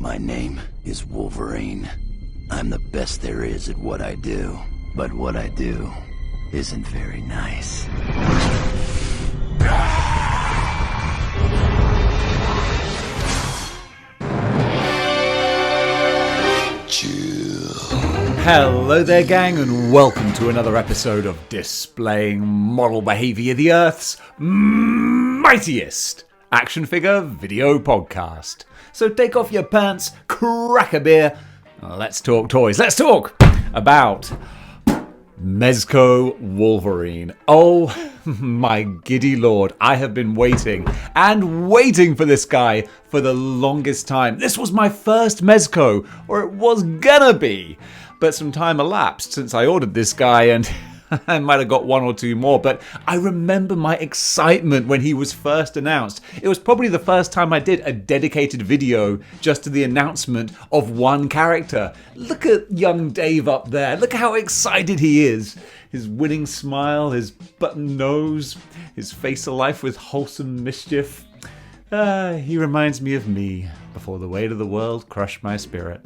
My name is Wolverine. I'm the best there is at what I do. But what I do isn't very nice. Hello there, gang, and welcome to another episode of Displaying Moral Behaviour, the Earth's mightiest action figure video podcast. So take off your pants, crack a beer, let's talk toys. Let's talk about Mezco Wolverine. Oh my giddy lord, I have been waiting and waiting for this guy for the longest time. This was my first Mezco, or it was gonna be. But some time elapsed since I ordered this guy, and I might have got one or two more, but I remember my excitement when he was first announced. It was probably the first time I did a dedicated video just to the announcement of one character. Look at young Dave up there. Look how excited he is. His winning smile, his button nose, his face alive with wholesome mischief. He reminds me of me before the weight of the world crushed my spirit.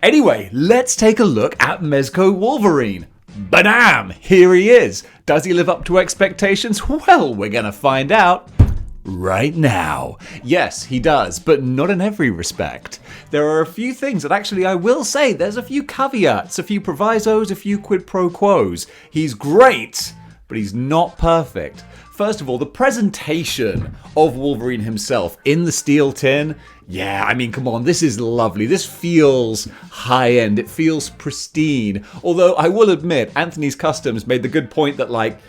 Anyway, let's take a look at Mezco Wolverine. Badam! Here he is. Does he live up to expectations? Well, we're gonna find out right now. Yes, he does, but not in every respect. There are a few things that actually I will say, there's a few caveats, a few provisos, a few quid pro quos. He's great, but he's not perfect. First of all, the presentation of Wolverine himself in the steel tin. Yeah, I mean, come on, this is lovely. This feels high-end. It feels pristine. Although, I will admit, Anthony's Customs made the good point that, like,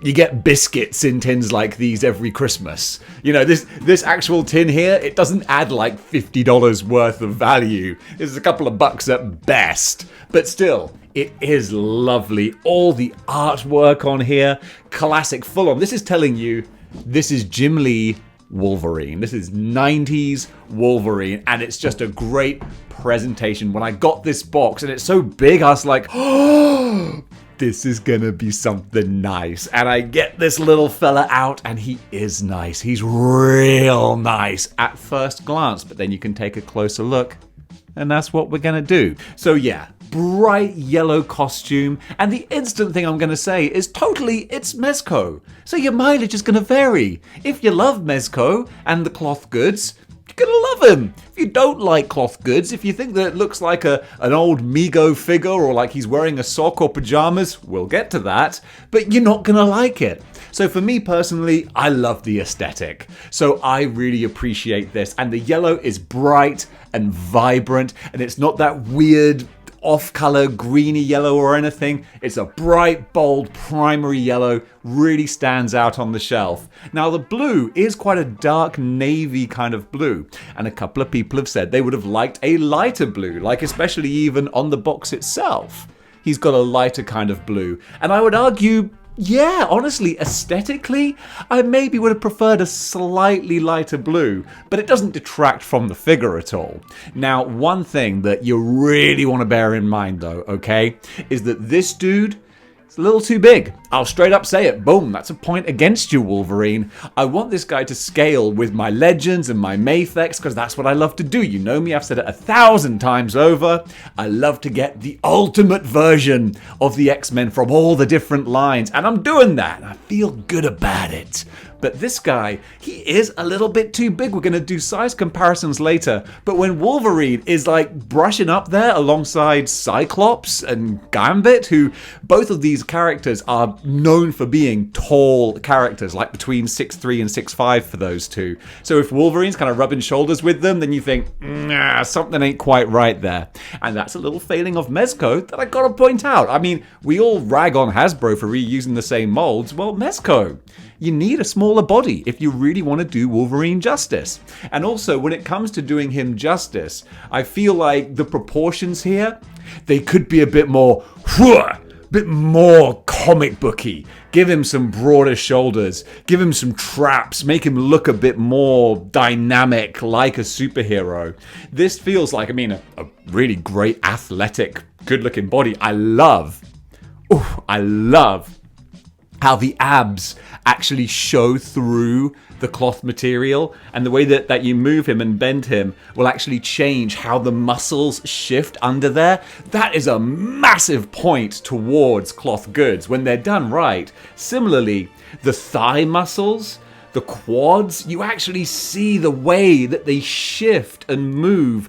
you get biscuits in tins like these every Christmas. You know, this actual tin here, it doesn't add like $50 worth of value. It's a couple of bucks at best. But still, it is lovely. All the artwork on here, classic, full on. This is telling you, this is Jim Lee Wolverine. This is 90s Wolverine, and it's just a great presentation. When I got this box, and it's so big, I was like, oh, this is gonna be something nice. And I get this little fella out, and he is nice. He's real nice at first glance, but then you can take a closer look, and that's what we're gonna do. So yeah, bright yellow costume, and the instant thing I'm going to say is totally, it's Mezco. So your mileage is going to vary. If you love Mezco and the cloth goods, you're going to love him. If you don't like cloth goods, if you think that it looks like an old Mego figure or like he's wearing a sock or pajamas, we'll get to that, but you're not going to like it. So for me personally, I love the aesthetic. So I really appreciate this. And the yellow is bright and vibrant, and it's not that weird off-color greeny yellow or anything. It's a bright, bold, primary yellow, really stands out on the shelf. Now the blue is quite a dark navy kind of blue, and a couple of people have said they would have liked a lighter blue, like especially even on the box itself. He's got a lighter kind of blue, and I would argue, yeah, honestly, aesthetically, I maybe would have preferred a slightly lighter blue, but it doesn't detract from the figure at all. Now, one thing that you really want to bear in mind, though, okay, is that this dude is a little too big. I'll straight up say it. Boom, that's a point against you, Wolverine. I want this guy to scale with my Legends and my Mafex, because that's what I love to do. You know me, I've said it 1,000 times over. I love to get the ultimate version of the X-Men from all the different lines, and I'm doing that, and I feel good about it. But this guy, he is a little bit too big. We're going to do size comparisons later. But when Wolverine is like brushing up there alongside Cyclops and Gambit, who both of these characters are known for being tall characters, like between 6'3" and 6'5" for those two. So if Wolverine's kind of rubbing shoulders with them, then you think, nah, something ain't quite right there. And that's a little failing of Mezco that I gotta point out. I mean, we all rag on Hasbro for reusing the same molds. Well, Mezco, you need a smaller body if you really want to do Wolverine justice. And also, when it comes to doing him justice, I feel like the proportions here, they could be a bit more comic booky. Give him some broader shoulders, give him some traps, make him look a bit more dynamic like a superhero. This feels like, I mean, a really great athletic, good looking body. I love how the abs actually show through the cloth material, and the way that you move him and bend him will actually change how the muscles shift under there. That is a massive point towards cloth goods when they're done right. Similarly, the thigh muscles, the quads, you actually see the way that they shift and move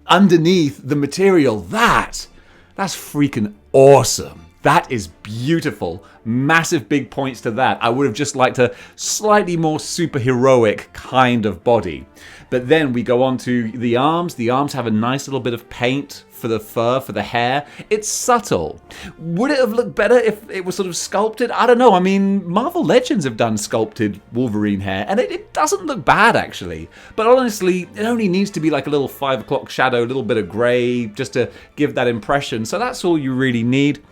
underneath the material. That's freaking awesome. That is beautiful. Massive big points to that. I would have just liked a slightly more superheroic kind of body. But then we go on to the arms. The arms have a nice little bit of paint for the fur, for the hair. It's subtle. Would it have looked better if it was sort of sculpted? I don't know. I mean, Marvel Legends have done sculpted Wolverine hair, and it doesn't look bad, actually. But honestly, it only needs to be like a little 5 o'clock shadow, a little bit of grey, just to give that impression. So that's all you really need.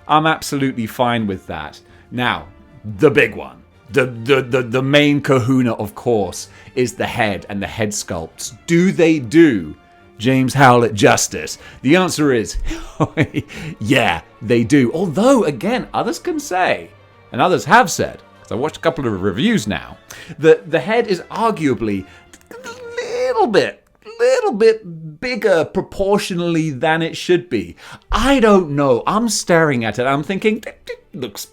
I'm absolutely fine with that. Now, the big one. The main kahuna, of course, is the head and the head sculpts. Do they do James Howlett justice? The answer is, yeah, they do. Although, again, others can say, and others have said, because I watched a couple of reviews now, that the head is arguably a little bit bigger proportionally than it should be. I don't know. I'm staring at it. I'm thinking, it looks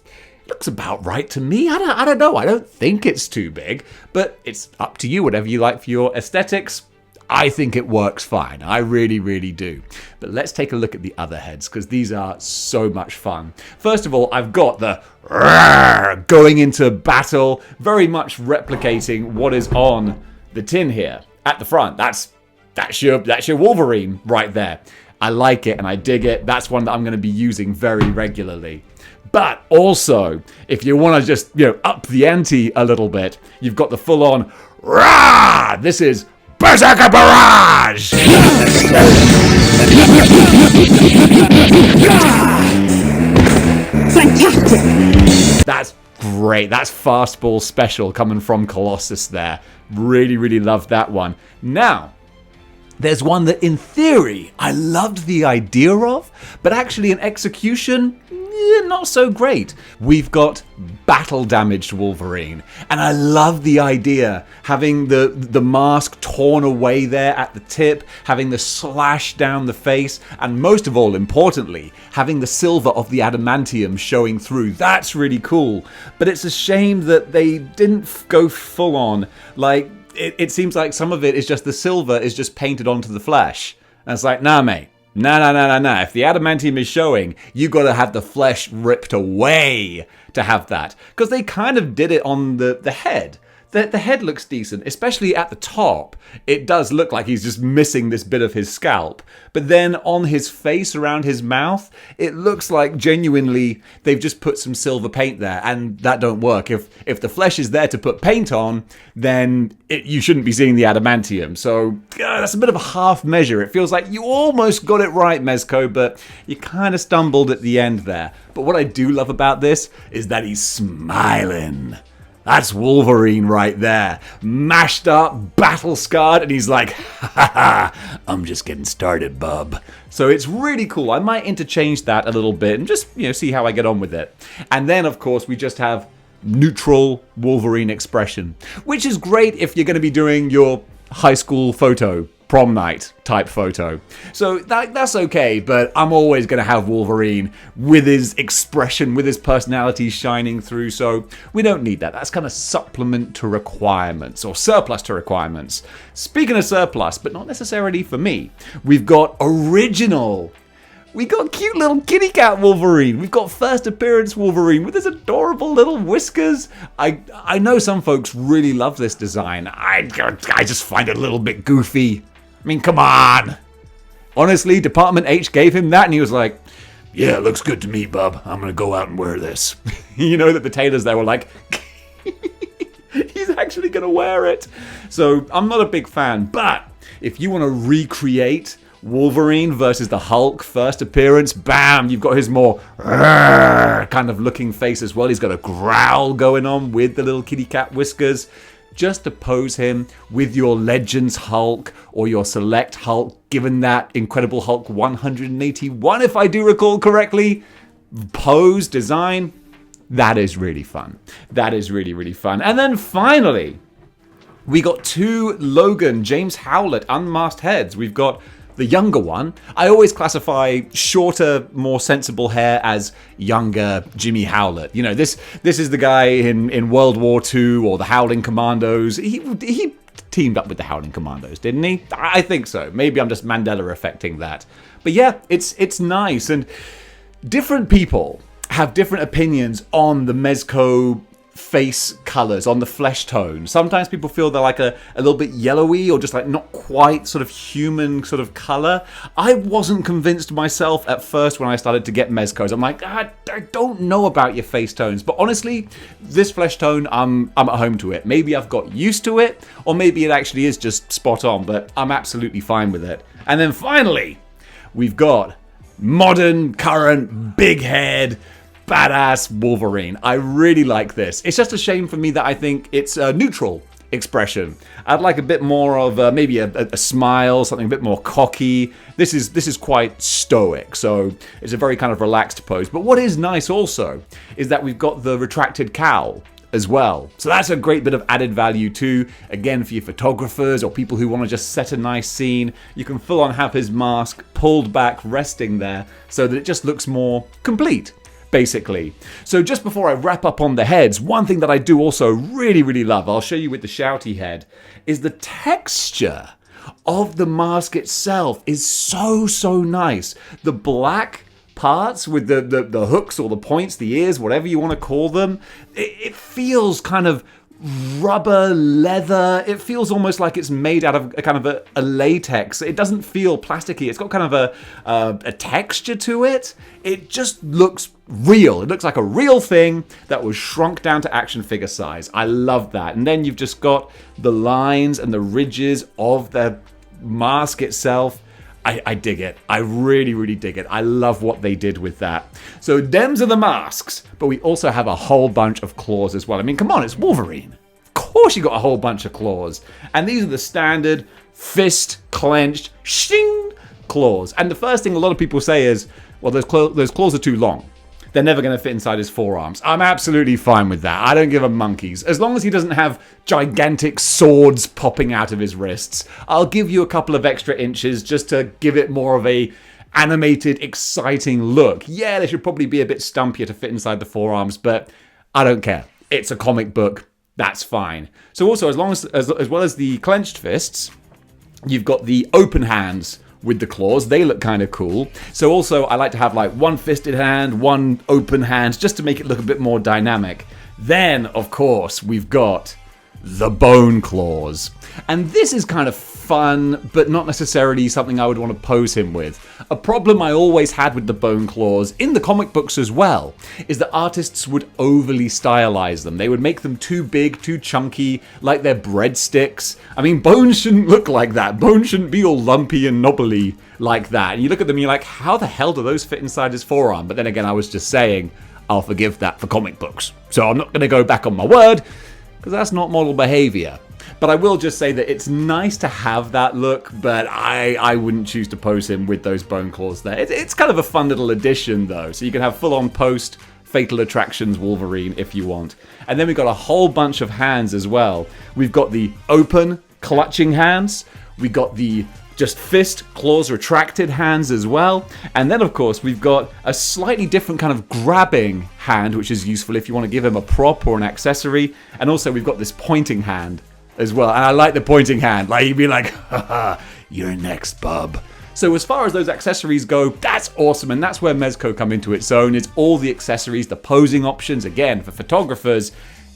about right to me. I don't know. I don't think it's too big, but it's up to you. Whatever you like for your aesthetics. I think it works fine. I really, really do. But let's take a look at the other heads, because these are so much fun. First of all, I've got the going into battle, very much replicating what is on the tin here at the front. That's your Wolverine right there. I like it and I dig it. That's one that I'm going to be using very regularly. But also, if you want to just, up the ante a little bit, you've got the full-on rah! This is BERSERKER Barrage! Fantastic! That's great. That's fastball special coming from Colossus there. Really, really love that one. Now, there's one that in theory I loved the idea of, but actually in execution, not so great. We've got battle damaged Wolverine, and I love the idea, having the mask torn away there at the tip, having the slash down the face, and most of all, importantly, having the silver of the adamantium showing through. That's really cool, but it's a shame that they didn't go full on. Like, it seems like some of it is just the silver is just painted onto the flesh. And it's like, nah, mate. Nah. If the adamantium is showing, you got to have the flesh ripped away to have that. Because they kind of did it on the head. The head looks decent, especially at the top. It does look like he's just missing this bit of his scalp. But then on his face, around his mouth, it looks like genuinely they've just put some silver paint there, and that don't work. If the flesh is there to put paint on, then you shouldn't be seeing the adamantium. So that's a bit of a half measure. It feels like you almost got it right, Mezco, but you kind of stumbled at the end there. But what I do love about this is that he's smiling. That's Wolverine right there. Mashed up, battle scarred, and he's like, ha, I'm just getting started, bub. So it's really cool. I might interchange that a little bit and just, see how I get on with it. And then, of course, we just have neutral Wolverine expression, which is great if you're going to be doing your high school photo, prom night type photo. So that's okay, but I'm always going to have Wolverine with his expression, with his personality shining through, so we don't need that. That's kind of supplement to requirements, or surplus to requirements. Speaking of surplus, but not necessarily for me, we've got original. We got cute little kitty cat Wolverine. We've got first appearance Wolverine with his adorable little whiskers. I know some folks really love this design. I just find it a little bit goofy. I mean, come on. Honestly, Department H gave him that and he was like, yeah, it looks good to me, bub. I'm going to go out and wear this. That the tailors there were like, he's actually going to wear it. So I'm not a big fan. But if you want to recreate Wolverine versus the Hulk first appearance, bam, you've got his more kind of looking face as well. He's got a growl going on with the little kitty cat whiskers. Just to pose him with your Legends Hulk or your Select Hulk, given that Incredible Hulk 181, if I do recall correctly, pose, design, That is really fun. That is really, really fun. And then finally, we got 2 Logan James Howlett unmasked heads. We've got the younger one. I always classify shorter, more sensible hair as younger Jimmy Howlett. You know, this is the guy in World War II or the Howling Commandos. He teamed up with the Howling Commandos, didn't he? I think so. Maybe I'm just Mandela affecting that. But yeah, it's nice. And different people have different opinions on the Mezco face colors, on the flesh tone. Sometimes people feel they're like a little bit yellowy or just like not quite sort of human sort of color. I wasn't convinced myself at first when I started to get Mezcos. I'm like, I don't know about your face tones. But honestly, this flesh tone, I'm at home to it. Maybe I've got used to it, or maybe it actually is just spot on, but I'm absolutely fine with it. And then finally, we've got modern, current, big head, badass Wolverine. I really like this. It's just a shame for me that I think it's a neutral expression. I'd like a bit more of maybe a smile, something a bit more cocky. This is quite stoic, so it's a very kind of relaxed pose. But what is nice also is that we've got the retracted cowl as well. So that's a great bit of added value too. Again, for your photographers or people who want to just set a nice scene, you can full on have his mask pulled back, resting there, so that it just looks more complete, basically. So just before I wrap up on the heads, one thing that I do also really, really love, I'll show you with the shouty head, is the texture of the mask itself is so nice. The black parts with the hooks or the points, the ears, whatever you want to call them, it feels kind of rubber, leather. It feels almost like it's made out of a kind of a latex. It doesn't feel plasticky. It's got kind of a texture to it. It just looks real. It looks like a real thing that was shrunk down to action figure size. I love that. And then you've just got the lines and the ridges of the mask itself. I dig it. I really, really dig it. I love what they did with that. So Dems are the masks, but we also have a whole bunch of claws as well. I mean, come on, it's Wolverine. Of course you got a whole bunch of claws. And these are the standard fist clenched shing claws. And the first thing a lot of people say is, well, those claws are too long. They're never going to fit inside his forearms. I'm absolutely fine with that. I don't give a monkeys. As long as he doesn't have gigantic swords popping out of his wrists, I'll give you a couple of extra inches just to give it more of a animated, exciting look. Yeah, they should probably be a bit stumpier to fit inside the forearms, but I don't care. It's a comic book. That's fine. So also, as well as the clenched fists, you've got the open hands with the claws. They look kind of cool. So also I like to have like one fisted hand, one open hand, just to make it look a bit more dynamic. Then, of course, we've got the bone claws. And this is kind of fun, but not necessarily something I would want to pose him with. A problem I always had with the bone claws, in the comic books as well, is that artists would overly stylize them. They would make them too big, too chunky, like they're breadsticks. I mean, bones shouldn't look like that. Bones shouldn't be all lumpy and knobbly like that. And you look at them and you're like, how the hell do those fit inside his forearm? But then again, I was just saying, I'll forgive that for comic books. So I'm not going to go back on my word, because that's not model behavior. But I will just say that it's nice to have that look, but I wouldn't choose to pose him with those bone claws there. It's kind of a fun little addition, though. So you can have full-on post Fatal Attractions Wolverine if you want. And then we've got a whole bunch of hands as well. We've got the open, clutching hands. We got the just fist, claws, retracted hands as well. And then, of course, we've got a slightly different kind of grabbing hand, which is useful if you want to give him a prop or an accessory. And also, we've got this pointing hand as well. And I like the pointing hand. Like, he'd be like, haha, you're next, bub. So as far as those accessories go, that's awesome. And that's where Mezco come into its own. It's all the accessories, the posing options. Again, for photographers,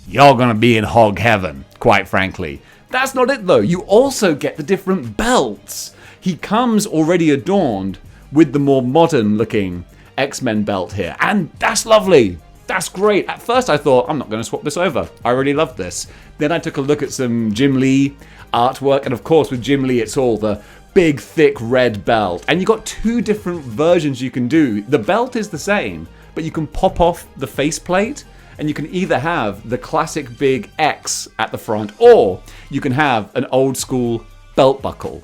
you're going to be in hog heaven, quite frankly. That's not it, though. You also get the different belts. He comes already adorned with the more modern-looking X-Men belt here. And that's lovely. That's great. At first I thought, I'm not going to swap this over. I really love this. Then I took a look at some Jim Lee artwork. And of course, with Jim Lee, it's all the big, thick red belt. And you've got two different versions you can do. The belt is the same, but you can pop off the faceplate. And you can either have the classic big X at the front, or you can have an old school belt buckle.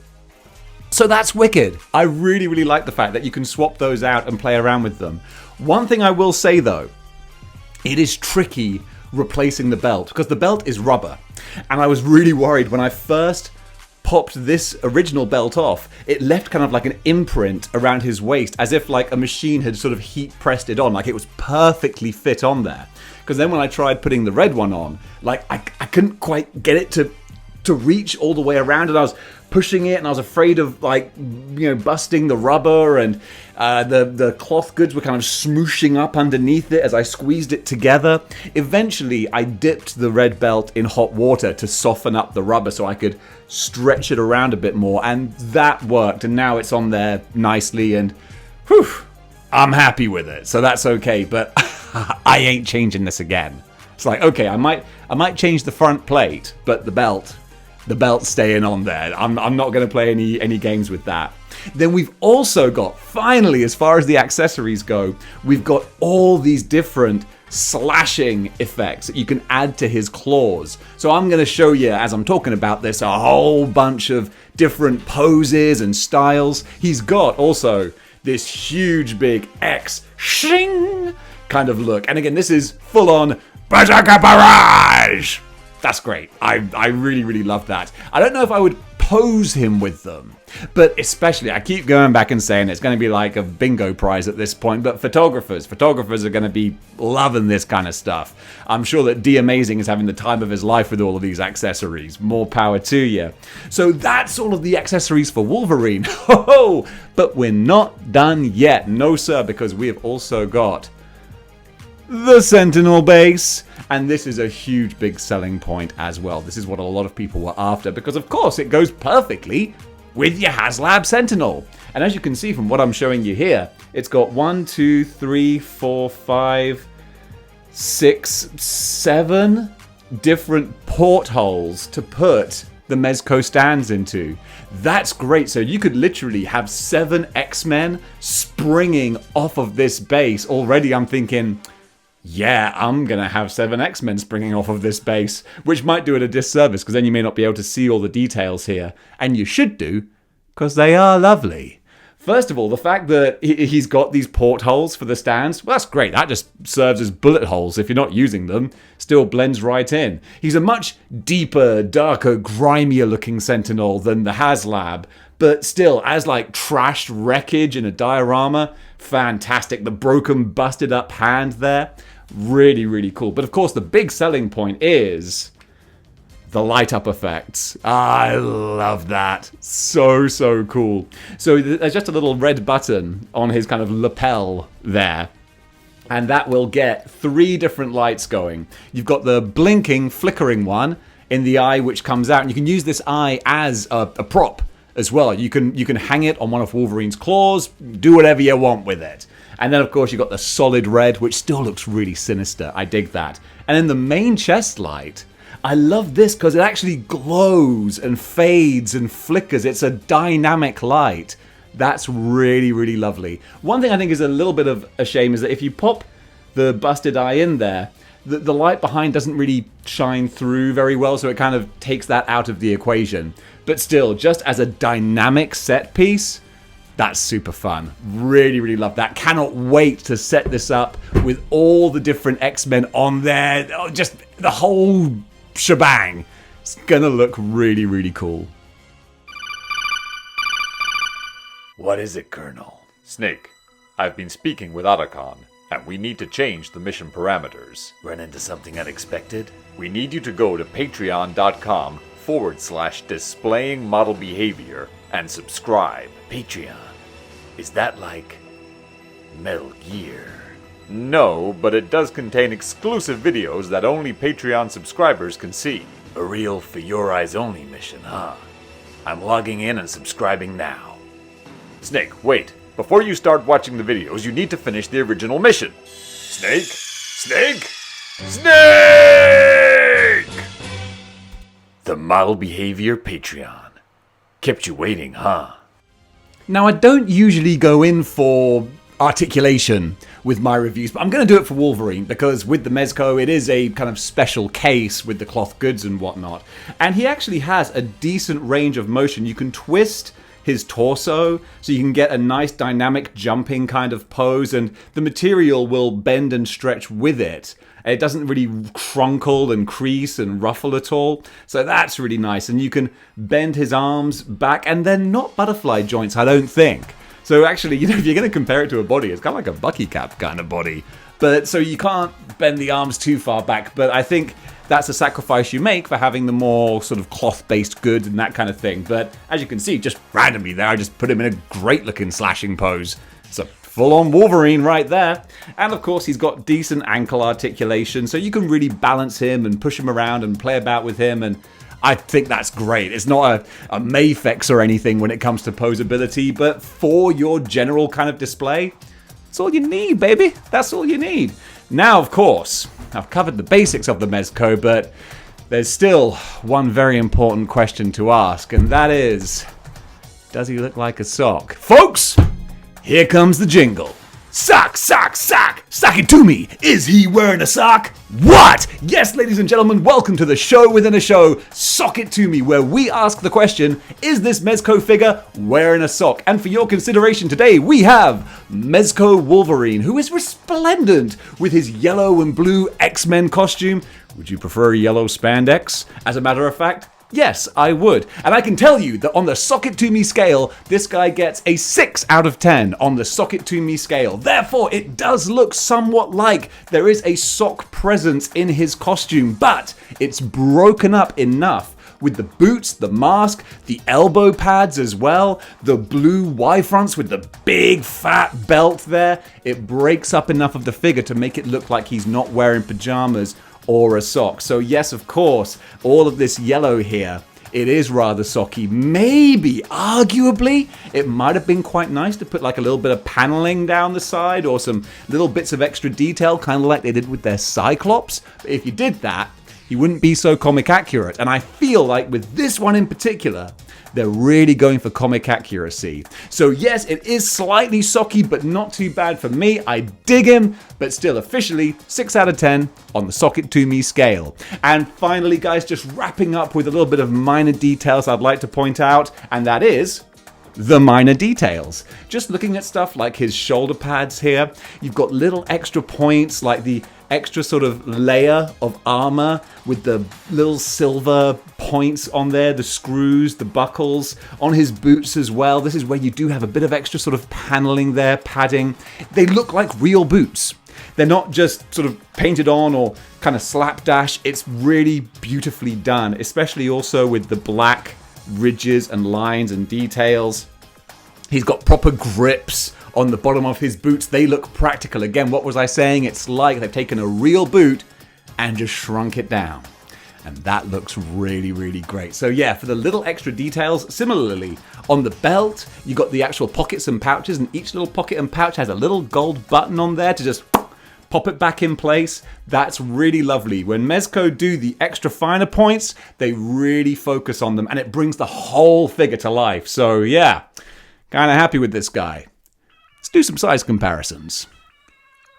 So that's wicked. I really, really like the fact that you can swap those out and play around with them. One thing I will say though, it is tricky replacing the belt because the belt is rubber. And I was really worried when I first popped this original belt off. It left kind of like an imprint around his waist, as if like a machine had sort of heat pressed it on, like it was perfectly fit on there. Because then when I tried putting the red one on, like I couldn't quite get it to reach all the way around, and I was pushing it, and I was afraid of like, you know, busting the rubber, and the cloth goods were kind of smooshing up underneath it as I squeezed it together. Eventually, I dipped the red belt in hot water to soften up the rubber so I could stretch it around a bit more, and that worked, and now it's on there nicely, and whew, I'm happy with it, so that's okay, but I ain't changing this again. It's like, okay, I might change the front plate, but the belt's staying on there. I'm not going to play any games with that. Then we've also got, finally, as far as the accessories go, we've got all these different slashing effects that you can add to his claws. So I'm going to show you, as I'm talking about this, a whole bunch of different poses and styles. He's got also this huge big X shing kind of look. And again, this is full on BERSERKER BARRAGE. That's great. I really, really love that. I don't know if I would pose him with them, but especially, I keep going back and saying it's going to be like a bingo prize at this point, but photographers are going to be loving this kind of stuff. I'm sure that D Amazing is having the time of his life with all of these accessories. More power to you. So that's all of the accessories for Wolverine. Ho-ho! But we're not done yet. No, sir, because we have also got the Sentinel Base, and this is a huge big selling point as well. This is what a lot of people were after because, of course, it goes perfectly with your HasLab Sentinel. And as you can see from what I'm showing you here, it's got 1, 2, 3, 4, 5, 6, 7 different portholes to put the Mezco stands into. That's great. So you could literally have 7 X-Men springing off of this base. Already I'm thinking, yeah, I'm going to have 7 X-Men springing off of this base, which might do it a disservice because then you may not be able to see all the details here. And you should do, because they are lovely. First of all, the fact that he's got these portholes for the stands, well, that's great. That just serves as bullet holes if you're not using them. Still blends right in. He's a much deeper, darker, grimier looking Sentinel than the HasLab, but still, as like trashed wreckage in a diorama, fantastic. The broken, busted up hand there, really, really cool. But of course, the big selling point is the light up effects. I love that. So, so cool. So there's just a little red button on his kind of lapel there, and that will get 3 different lights going. You've got the blinking, flickering one in the eye which comes out, and you can use this eye as a prop as well. You can hang it on one of Wolverine's claws, do whatever you want with it. And then, of course, you've got the solid red, which still looks really sinister. I dig that. And then the main chest light, I love this because it actually glows and fades and flickers. It's a dynamic light. That's really, really lovely. One thing I think is a little bit of a shame is that if you pop the busted eye in there, the light behind doesn't really shine through very well, so it kind of takes that out of the equation. But still, just as a dynamic set piece, that's super fun. Really, really love that. Cannot wait to set this up with all the different X-Men on there. Oh, just the whole shebang. It's gonna look really, really cool. What is it, Colonel? Snake, I've been speaking with Otacon, and we need to change the mission parameters. Run into something unexpected? We need you to go to patreon.com/displaying model behavior and subscribe. Patreon. Is that like Metal Gear? No, but it does contain exclusive videos that only Patreon subscribers can see. A real for your eyes only mission, huh? I'm logging in and subscribing now. Snake, wait. Before you start watching the videos, you need to finish the original mission. Snake? Snake? Snake! The Model Behavior Patreon. Kept you waiting, huh? Now, I don't usually go in for articulation with my reviews, but I'm going to do it for Wolverine because with the Mezco, it is a kind of special case with the cloth goods and whatnot. And he actually has a decent range of motion. You can twist his torso so you can get a nice dynamic jumping kind of pose, and the material will bend and stretch with it. It doesn't really crunkle and crease and ruffle at all. So that's really nice. And you can bend his arms back, and they're not butterfly joints, I don't think. So actually, you know, if you're going to compare it to a body, it's kind of like a Bucky Cap kind of body. But so you can't bend the arms too far back. But I think that's a sacrifice you make for having the more sort of cloth-based good and that kind of thing. But as you can see, just randomly there, I just put him in a great-looking slashing pose. It's a full-on Wolverine right there. And of course, he's got decent ankle articulation, so you can really balance him and push him around and play about with him. And I think that's great. It's not a Mafex or anything when it comes to posability, but for your general kind of display, that's all you need, baby. That's all you need. Now, of course, I've covered the basics of the Mezco, but there's still one very important question to ask, and that is, does he look like a sock? Folks, here comes the jingle. Sock, sock, sock! Sock it to me! Is he wearing a sock? What? Yes, ladies and gentlemen, welcome to the show within a show, Sock It To Me, where we ask the question, is this Mezco figure wearing a sock? And for your consideration today, we have Mezco Wolverine, who is resplendent with his yellow and blue X-Men costume. Would you prefer yellow spandex? As a matter of fact, yes, I would. And I can tell you that on the Sock It To Me scale, this guy gets a 6 out of 10 on the Sock It To Me scale. Therefore, it does look somewhat like there is a sock presence in his costume, but it's broken up enough with the boots, the mask, the elbow pads as well, the blue Y-fronts with the big fat belt there. It breaks up enough of the figure to make it look like he's not wearing pajamas or a sock. So yes, of course, all of this yellow here, it is rather socky. Maybe, arguably, it might have been quite nice to put like a little bit of paneling down the side or some little bits of extra detail, kind of like they did with their Cyclops. But if you did that, he wouldn't be so comic accurate. And I feel like with this one in particular, they're really going for comic accuracy. So yes, it is slightly socky, but not too bad for me. I dig him, but still officially 6 out of 10 on the Sock It To Me scale. And finally, guys, just wrapping up with a little bit of minor details I'd like to point out, and that is the minor details. Just looking at stuff like his shoulder pads here, you've got little extra points like the extra sort of layer of armor with the little silver points on there, the screws, the buckles, on his boots as well. This is where you do have a bit of extra sort of paneling there, padding. They look like real boots. They're not just sort of painted on or kind of slapdash. It's really beautifully done, especially also with the black ridges and lines and details. He's got proper grips on the bottom of his boots. They look practical. Again, what was I saying? It's like they've taken a real boot and just shrunk it down. And that looks really, really great. So yeah, for the little extra details, similarly, on the belt, you got the actual pockets and pouches, and each little pocket and pouch has a little gold button on there to just pop it back in place. That's really lovely. When Mezco do the extra finer points, they really focus on them, and it brings the whole figure to life. So yeah, kind of happy with this guy. Let's do some size comparisons.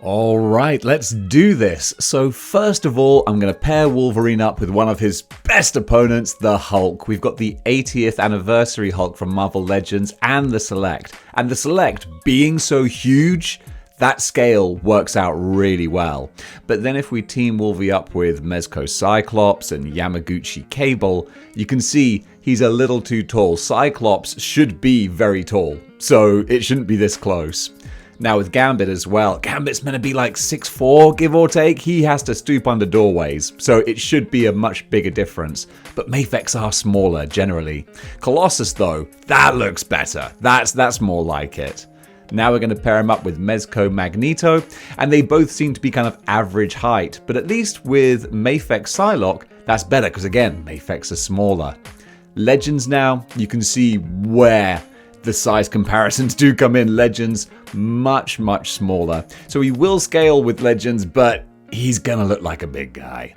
All right, let's do this. So first of all, I'm going to pair Wolverine up with one of his best opponents, the Hulk. We've got the 80th anniversary Hulk from Marvel Legends and the Select. And the Select being so huge, that scale works out really well. But then if we team Wolvie up with Mezco Cyclops and Yamaguchi Cable, you can see he's a little too tall. Cyclops should be very tall, so it shouldn't be this close. Now with Gambit as well, Gambit's meant to be like 6'4", give or take. He has to stoop under doorways, so it should be a much bigger difference. But Mafex are smaller generally. Colossus though, that looks better. That's more like it. Now we're going to pair him up with Mezco Magneto, and they both seem to be kind of average height. But at least with Mafex Psylocke, that's better because again, Mafex are smaller. Legends now, you can see where the size comparisons do come in. Legends, much, much smaller. So he will scale with Legends, but he's gonna look like a big guy.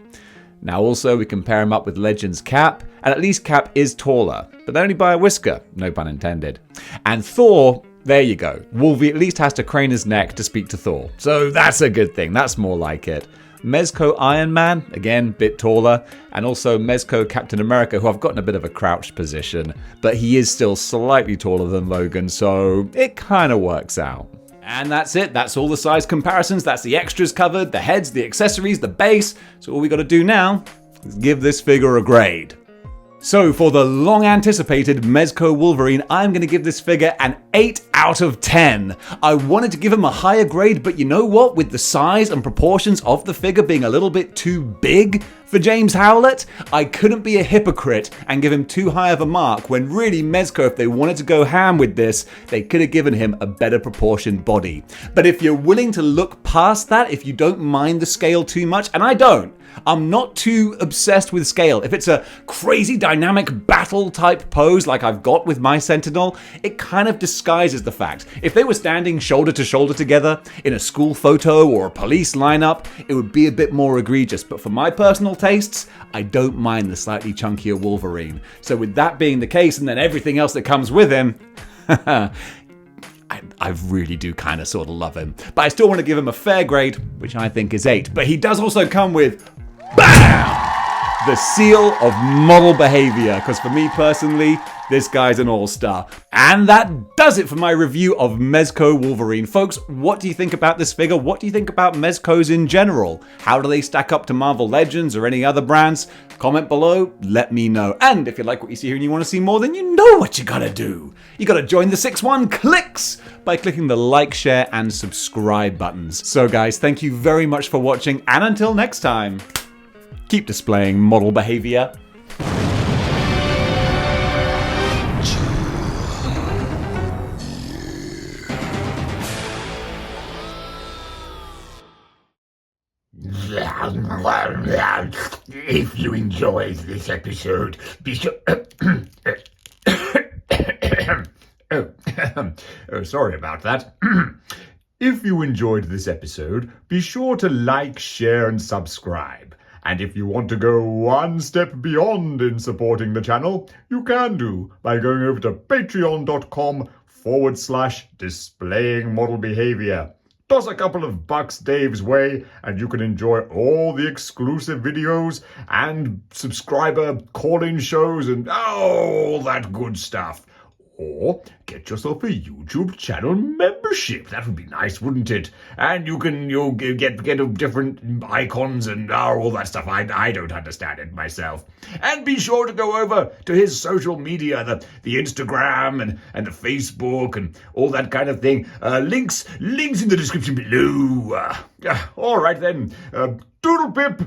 Now also we can pair him up with Legends Cap, and at least Cap is taller, but only by a whisker, no pun intended. And Thor, there you go. Wolvie at least has to crane his neck to speak to Thor. So that's a good thing, that's more like it. Mezco Iron Man, again, bit taller, and also Mezco Captain America, who I've got in a bit of a crouched position, but he is still slightly taller than Logan, so it kind of works out. And that's it. That's all the size comparisons. That's the extras covered, the heads, the accessories, the base. So all we got to do now is give this figure a grade. So for the long anticipated Mezco Wolverine, I'm going to give this figure an 8 out of 10. I wanted to give him a higher grade, but you know what? With the size and proportions of the figure being a little bit too big for James Howlett, I couldn't be a hypocrite and give him too high of a mark when really Mezco, if they wanted to go ham with this, they could have given him a better proportioned body. But if you're willing to look past that, if you don't mind the scale too much, and I don't, I'm not too obsessed with scale. If it's a crazy dynamic battle type pose like I've got with my Sentinel, it kind of disguises the fact. If they were standing shoulder to shoulder together in a school photo or a police lineup, it would be a bit more egregious. But for my personal tastes, I don't mind the slightly chunkier Wolverine. So with that being the case, and then everything else that comes with him, I really do kind of sort of love him. But I still want to give him a fair grade, which I think is 8. But he does also come with, BAM! The seal of model behavior, because for me personally, this guy's an all-star. And that does it for my review of Mezco Wolverine. Folks, what do you think about this figure? What do you think about Mezcos in general? How do they stack up to Marvel Legends or any other brands? Comment below, let me know. And if you like what you see here and you want to see more, then you know what you gotta do. You gotta join the 6-1 clicks by clicking the like, share, and subscribe buttons. So guys, thank you very much for watching, and until next time, keep displaying model behavior. If you enjoyed this episode, be sure... oh, sorry about that. If you enjoyed this episode, be sure to like, share, and subscribe. And if you want to go one step beyond in supporting the channel, you can do by going over to patreon.com/displaying model behavior. Toss a couple of bucks Dave's way, and you can enjoy all the exclusive videos and subscriber call-in shows and all that good stuff. Or get yourself a YouTube channel membership. That would be nice, wouldn't it? And you'll get different icons and all that stuff. I don't understand it myself. And be sure to go over to his social media, the Instagram and the Facebook and all that kind of thing. Links in the description below. All right then. Doodle pip.